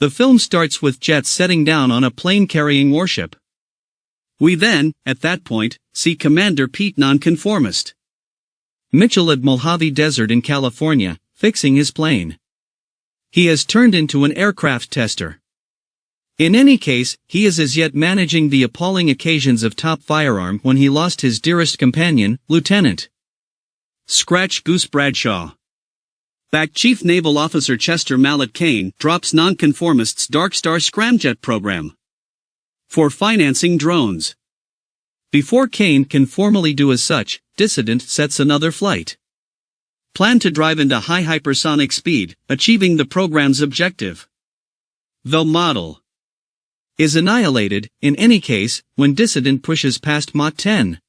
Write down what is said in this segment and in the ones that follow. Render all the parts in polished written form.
The film starts with jets setting down on a plane-carrying warship. We then, at that point, see Commander Pete Nonconformist Mitchell at Mojave Desert in California, fixing his plane. He has turned into an aircraft tester. In any case, he is as yet managing the appalling occasions of top firearm when he lost his dearest companion, Lieutenant Goose Bradshaw. Back Chief Naval Officer Chester Mallet Kane drops Nonconformist's Dark Star scramjet program for financing drones. Before Kane can formally do as such, Dissident sets another flight plan to drive into high hypersonic speed, achieving the program's objective. The model is annihilated, in any case, when Dissident pushes past Mach 10.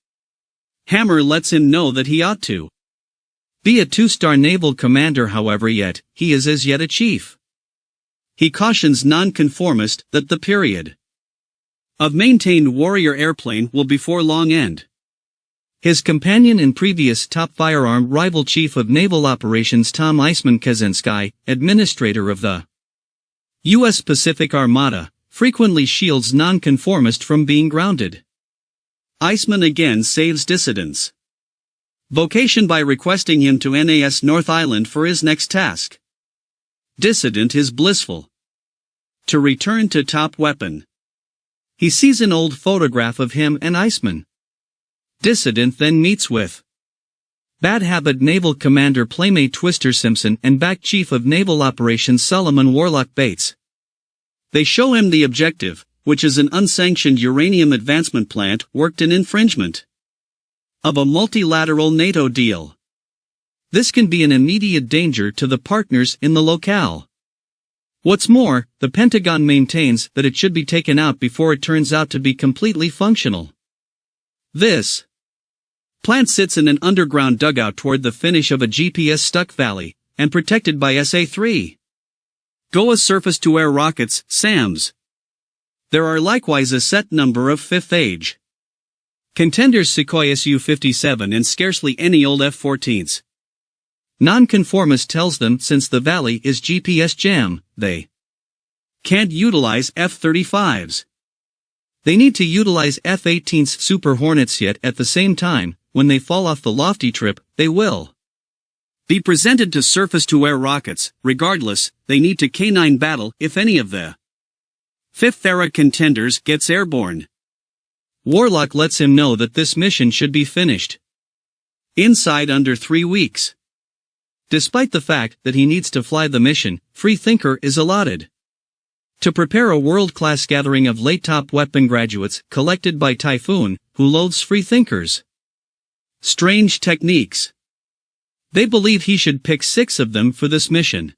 Hammer lets him know that he ought to be a two-star naval commander, however, yet he is as yet a chief. He cautions Nonconformist that the period of maintained warrior airplane will before long end. His companion and previous top firearm rival Chief of Naval Operations Tom Eisman Kaczynski, administrator of the U.S. Pacific Armada, frequently shields Nonconformist from being grounded. Eisman again saves Dissident's vocation by requesting him to NAS North Island for his next task. Dissident is blissful to return to Top Weapon. He sees an old photograph of him and Eisman. Dissident then meets with Bad Habit Naval Commander Playmate Twister Simpson and back Chief of Naval Operations Solomon Warlock Bates. They show him the objective, which is an unsanctioned uranium advancement plant worked in infringement of a multilateral NATO deal. This can be an immediate danger to the partners in the locale. What's more, the Pentagon maintains that it should be taken out before it turns out to be completely functional. This plant sits in an underground dugout toward the finish of a GPS-stuck valley, and protected by SA-3 GOA surface-to-air rockets, SAMs. There are likewise a set number of fifth-age contenders, Sukhoi Su-57 and scarcely any old F-14s. Nonconformist tells them since the valley is GPS jam, they can't utilize F-35s. They need to utilize F-18's Super Hornets, yet at the same time, when they fall off the lofty trip, they will be presented to surface-to-air rockets. Regardless, they need to K-9 battle if any of the fifth-era contenders gets airborne. Warlock lets him know that this mission should be finished inside under 3 weeks. Despite the fact that he needs to fly the mission, Freethinker is allotted to prepare a world-class gathering of late top weapon graduates collected by Typhoon, who loathes Freethinker's strange techniques. They believe he should pick 6 of them for this mission.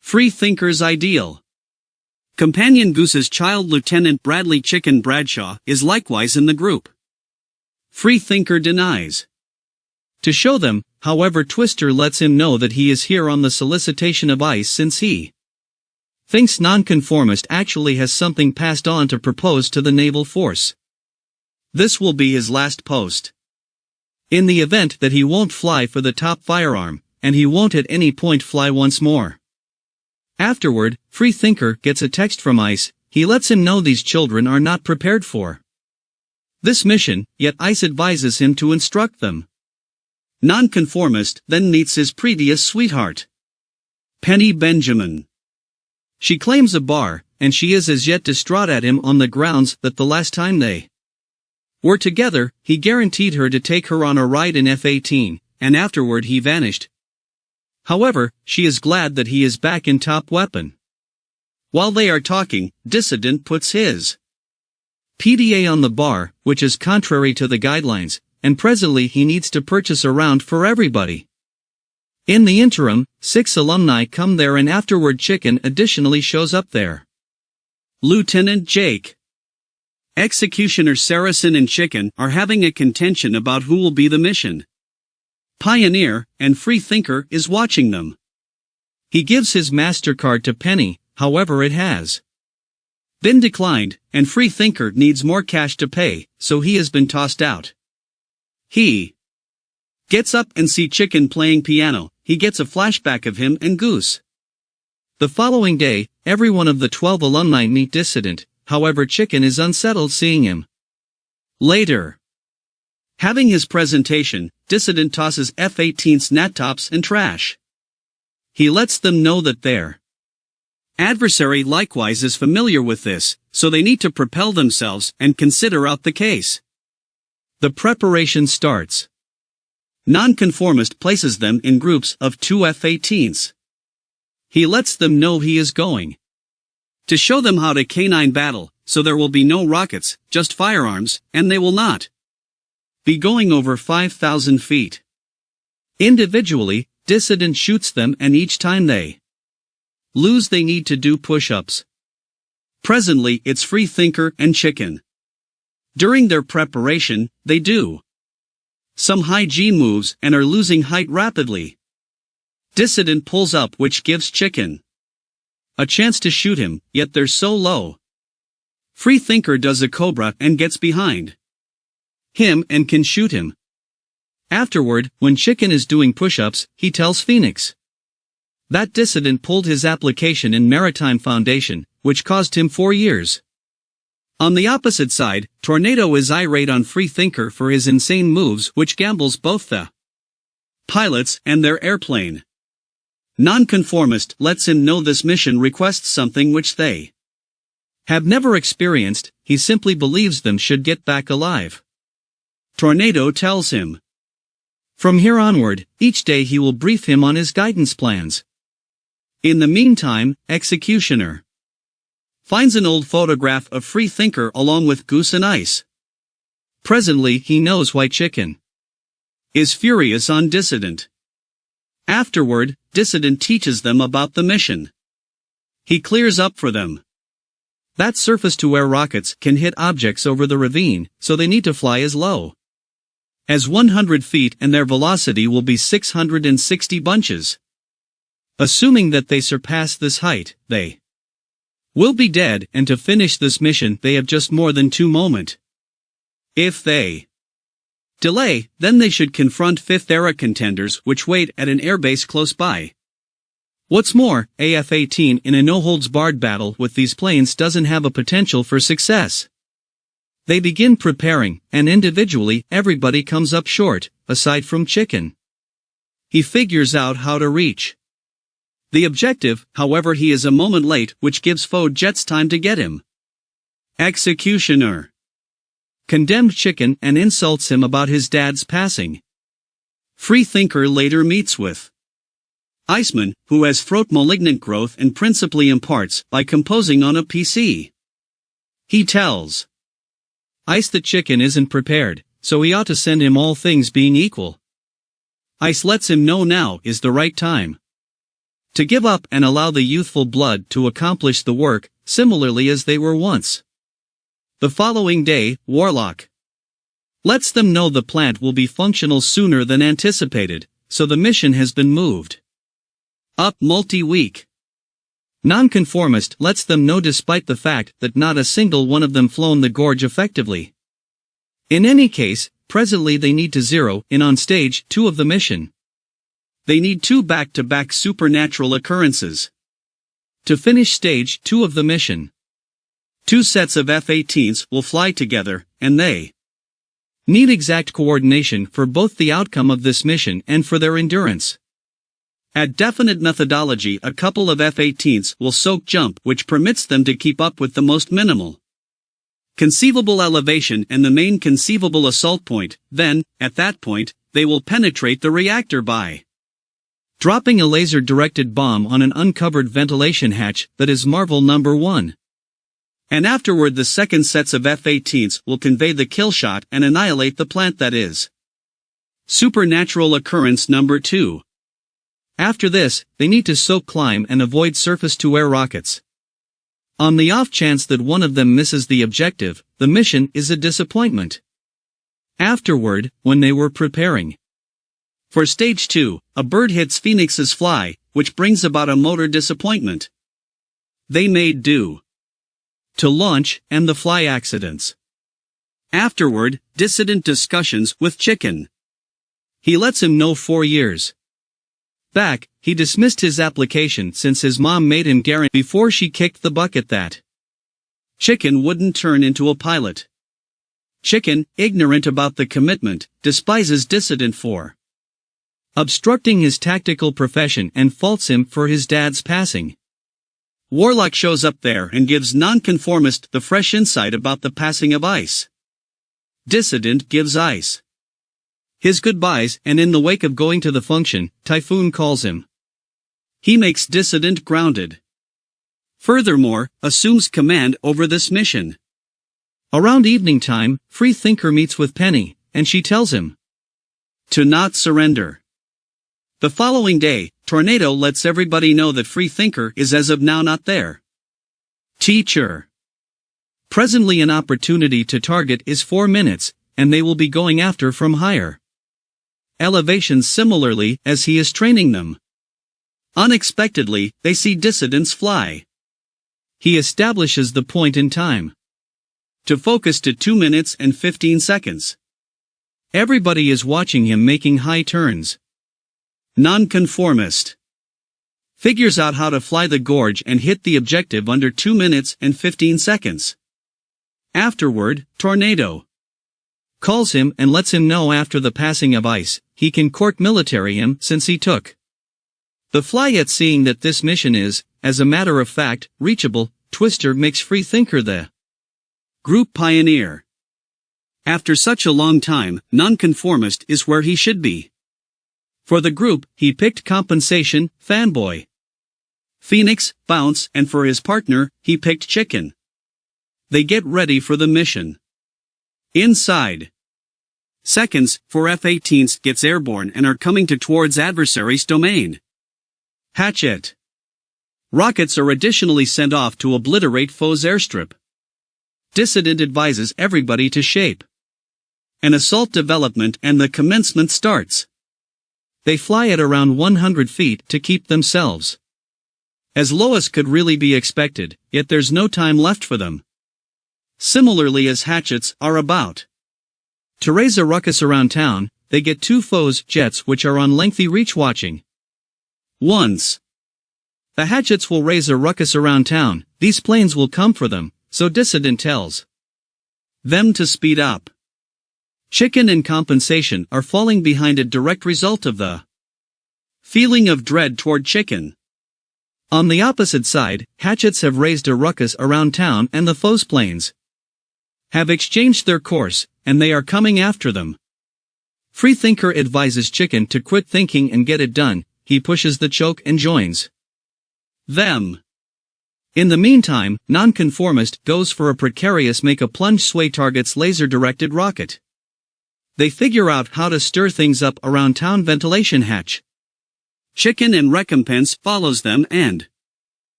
Freethinker's ideal companion Goose's child Lieutenant Bradley Chicken Bradshaw is likewise in the group. Freethinker denies to show them, however Twister lets him know that he is here on the solicitation of ICE since he thinks Nonconformist actually has something passed on to propose to the naval force. This will be his last post. In the event that he won't fly for the top firearm, and he won't at any point fly once more. Afterward, Freethinker gets a text from ICE. He lets him know these children are not prepared for this mission, yet ICE advises him to instruct them. Nonconformist then meets his previous sweetheart, Penny Benjamin. She claims a bar, and she is as yet distraught at him on the grounds that the last time they were together, he guaranteed her to take her on a ride in F-18, and afterward he vanished. However, she is glad that he is back in Top Weapon. While they are talking, Dissident puts his PDA on the bar, which is contrary to the guidelines, and presently he needs to purchase a round for everybody. In the interim, 6 alumni come there, and afterward Chicken additionally shows up there. Lieutenant Jake, Executioner Saracen and Chicken are having a contention about who will be the mission Pioneer, and Freethinker is watching them. He gives his MasterCard to Penny, however it has been declined, and Freethinker needs more cash to pay, so he has been tossed out. He gets up and sees Chicken playing piano. He gets a flashback of him and Goose The following day, every one of the 12 alumni meet Dissident, however Chicken is unsettled seeing him. Later. Having his presentation, Dissident tosses F-18's natops and trash. He lets them know that their adversary likewise is familiar with this, so they need to propel themselves and consider out the case. The preparation starts. Nonconformist places them in groups of 2 F-18s. He lets them know he is going to show them how to canine battle, so there will be no rockets, just firearms, and they will not be going over 5,000 feet. Individually, Dissident shoots them, and each time they lose they need to do push-ups. Presently it's Freethinker and Chicken. During their preparation, they do some high G moves and are losing height rapidly. Dissident pulls up, which gives Chicken a chance to shoot him, yet they're so low. Freethinker does a cobra and gets behind him and can shoot him. Afterward, when Chicken is doing push-ups, he tells Phoenix that Dissident pulled his application in Maritime Foundation, which cost him 4 years. On the opposite side, Tornado is irate on Freethinker for his insane moves, which gambles both the pilots and their airplane. Nonconformist lets him know this mission requests something which they have never experienced. He simply believes them should get back alive. Tornado tells him from here onward, each day he will brief him on his guidance plans. In the meantime, Executioner finds an old photograph of Freethinker along with Goose and Ice. Presently he knows why Chicken is furious on Dissident. Afterward, Dissident teaches them about the mission. He clears up for them that surface-to-air rockets can hit objects over the ravine, so they need to fly as low as 100 feet, and their velocity will be 660 bunches. Assuming that they surpass this height, they will be dead, and to finish this mission they have just more than 2 moments. If they delay, then they should confront 5th era contenders which wait at an airbase close by. What's more, AF-18 in a no-holds-barred battle with these planes doesn't have a potential for success. They begin preparing, and individually everybody comes up short, aside from Chicken. He figures out how to reach the objective, however he is a moment late, which gives foe jets time to get him. Executioner condemned Chicken and insults him about his dad's passing. Freethinker later meets with Iceman, who has throat malignant growth and principally imparts by composing on a PC. He tells Ice that Chicken isn't prepared, so he ought to send him, all things being equal. Ice lets him know now is the right time to give up and allow the youthful blood to accomplish the work, similarly as they were once. The following day, Warlock lets them know the plant will be functional sooner than anticipated, so the mission has been moved up multi-week. Nonconformist lets them know despite the fact that not a single one of them flown the gorge effectively. In any case, presently they need to zero in on stage 2 of the mission. They need 2 back-to-back supernatural occurrences to finish stage 2 of the mission. 2 sets of F-18s will fly together, and they need exact coordination for both the outcome of this mission and for their endurance. At definite methodology, a couple of F-18s will soak jump, which permits them to keep up with the most minimal conceivable elevation and the main conceivable assault point. Then, at that point, they will penetrate the reactor by dropping a laser-directed bomb on an uncovered ventilation hatch that is Marvel number 1. And afterward the second sets of F-18s will convey the kill shot and annihilate the plant that is supernatural occurrence number 2. After this, they need to soak climb and avoid surface-to-air rockets. On the off chance that one of them misses the objective, the mission is a disappointment. Afterward, when they were preparing for stage 2, a bird hits Phoenix's fly, which brings about a motor disappointment. They made do to launch and the fly accidents. Afterward, dissident discussions with Chicken. He lets him know 4 years back, he dismissed his application since his mom made him guarantee before she kicked the bucket that Chicken wouldn't turn into a pilot. Chicken, ignorant about the commitment, despises Dissident for obstructing his tactical profession and faults him for his dad's passing. Warlock shows up there and gives Nonconformist the fresh insight about the passing of Ice. Dissident gives Ice his goodbyes, and in the wake of going to the function, Typhoon calls him. He makes Dissident grounded. Furthermore, assumes command over this mission. Around evening time, Freethinker meets with Penny, and she tells him to not surrender. The following day, Tornado lets everybody know that Freethinker is as of now not there. Teacher. Presently an opportunity to target is 4 minutes, and they will be going after from higher elevations similarly as he is training them. Unexpectedly, they see dissidents fly. He establishes the point in time to focus to 2 minutes and 15 seconds. Everybody is watching him making high turns. Nonconformist figures out how to fly the gorge and hit the objective under 2 minutes and 15 seconds. Afterward, Tornado calls him and lets him know after the passing of Ice, he can court military him since he took the fly. Yet seeing that this mission is, as a matter of fact, reachable, Twister makes Freethinker the group pioneer. After such a long time, Nonconformist is where he should be. For the group, he picked Compensation, Fanboy, Phoenix, Bounce, and for his partner, he picked Chicken. They get ready for the mission. Inside seconds, 4 F-18s gets airborne and are coming towards adversary's domain. Hatchet rockets are additionally sent off to obliterate foe's airstrip. Dissident advises everybody to shape an assault development and the commencement starts. They fly at around 100 feet to keep themselves as low as could really be expected, yet there's no time left for them. Similarly as hatchets are about to raise a ruckus around town, they get 2 foes' jets which are on lengthy reach watching. Once the hatchets will raise a ruckus around town, these planes will come for them, so Dissident tells them to speed up. Chicken and Compensation are falling behind, a direct result of the feeling of dread toward Chicken. On the opposite side, hatchets have raised a ruckus around town and the foe's planes have exchanged their course, and they are coming after them. Freethinker advises Chicken to quit thinking and get it done. He pushes the choke and joins them. In the meantime, Nonconformist goes for a precarious make-a-plunge sway target's laser-directed rocket. They figure out how to stir things up around town ventilation hatch. Chicken and Recompense follows them and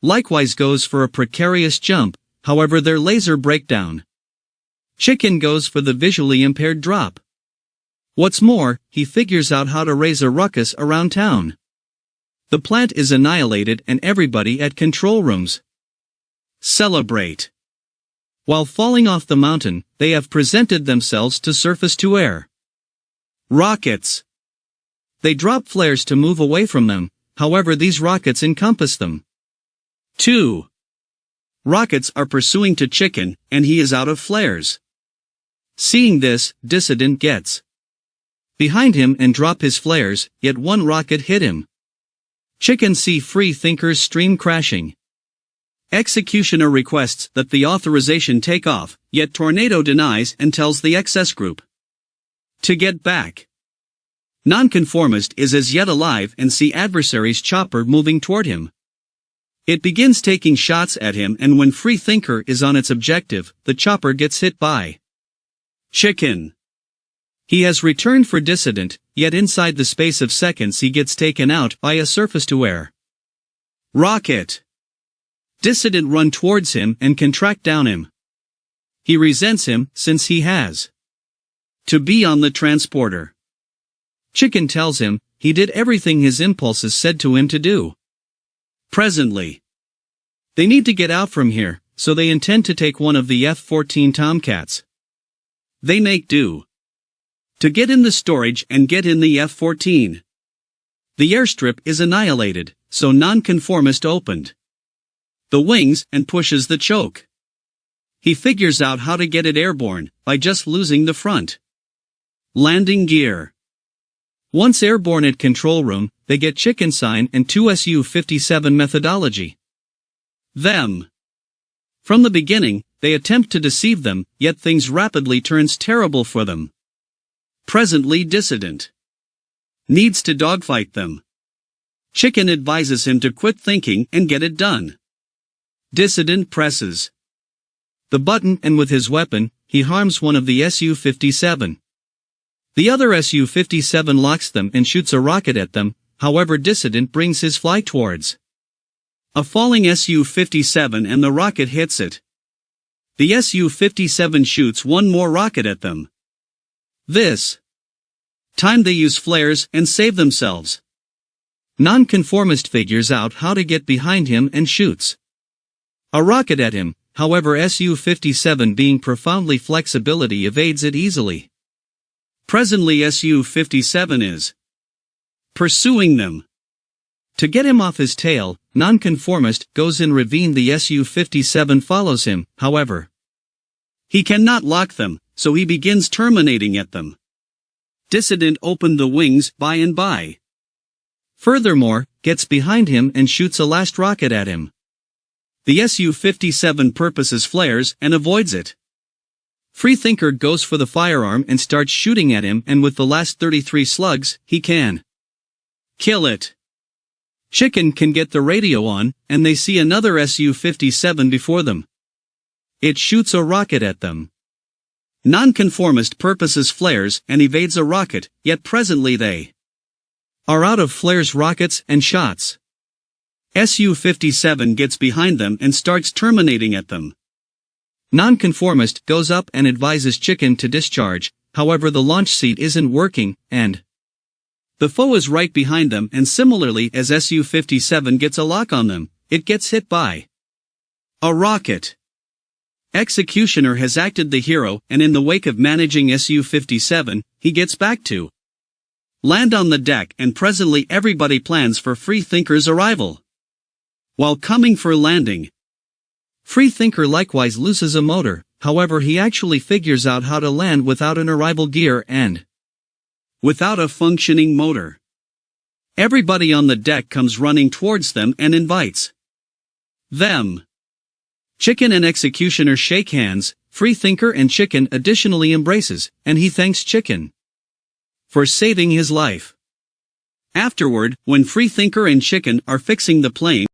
likewise goes for a precarious jump, however their laser breakdown. Chicken goes for the visually impaired drop. What's more, he figures out how to raise a ruckus around town. The plant is annihilated and everybody at control rooms celebrate. While falling off the mountain, they have presented themselves to surface to air rockets. They drop flares to move away from them, however these rockets encompass them. 2 rockets are pursuing to Chicken, and he is out of flares. Seeing this, Dissident gets behind him and drop his flares, yet 1 rocket hit him. Chicken see Freethinker's stream crashing. Executioner requests that the authorization take off, yet Tornado denies and tells the XS group to get back. Nonconformist is as yet alive and see adversary's chopper moving toward him. It begins taking shots at him, and when Freethinker is on its objective, the chopper gets hit by Chicken. He has returned for Dissident, yet inside the space of seconds he gets taken out by a surface-to-air rocket. Dissident run towards him and can track down him. He resents him since he has to be on the transporter. Chicken tells him he did everything his impulses said to him to do. Presently, they need to get out from here, so they intend to take one of the F-14 Tomcats. They make do to get in the storage and get in the F-14. The airstrip is annihilated, so Nonconformist opened the wings and pushes the choke. He figures out how to get it airborne, by just losing the front landing gear. Once airborne at control room, they get chicken sign and 2 Su-57 methodology. From the beginning, they attempt to deceive them, yet things rapidly turns terrible for them. Presently dissident needs to dogfight them. Chicken advises him to quit thinking and get it done. Dissident presses the button and with his weapon, he harms one of the Su-57. The other Su-57 locks them and shoots a rocket at them, however Dissident brings his fly towards a falling Su-57 and the rocket hits it. The Su-57 shoots one more rocket at them. This time they use flares and save themselves. Nonconformist figures out how to get behind him and shoots a rocket at him, however Su-57 being profoundly flexibility evades it easily. Presently Su-57 is pursuing them. To get him off his tail, Nonconformist goes in ravine. The Su-57 follows him, however he cannot lock them, so he begins terminating at them. Dissident opened the wings by and by. Furthermore, gets behind him and shoots a last rocket at him. The Su-57 purposes flares and avoids it. Freethinker goes for the firearm and starts shooting at him, and with the last 33 slugs, he can kill it. Chicken can get the radio on, and they see another Su-57 before them. It shoots a rocket at them. Nonconformist purposes flares and evades a rocket, yet presently they are out of flares, rockets, and shots. Su-57 gets behind them and starts terminating at them. Nonconformist goes up and advises Chicken to discharge, however the launch seat isn't working, and the foe is right behind them, and similarly as Su-57 gets a lock on them, it gets hit by a rocket. Executioner has acted the hero, and in the wake of managing Su-57, he gets back to land on the deck, and presently everybody plans for Freethinker's arrival. While coming for landing, Freethinker likewise loses a motor, however he actually figures out how to land without an arrival gear and without a functioning motor. Everybody on the deck comes running towards them and invites them. Chicken and Executioner shake hands, Freethinker and Chicken additionally embraces, and he thanks Chicken for saving his life. Afterward, when Freethinker and Chicken are fixing the plane,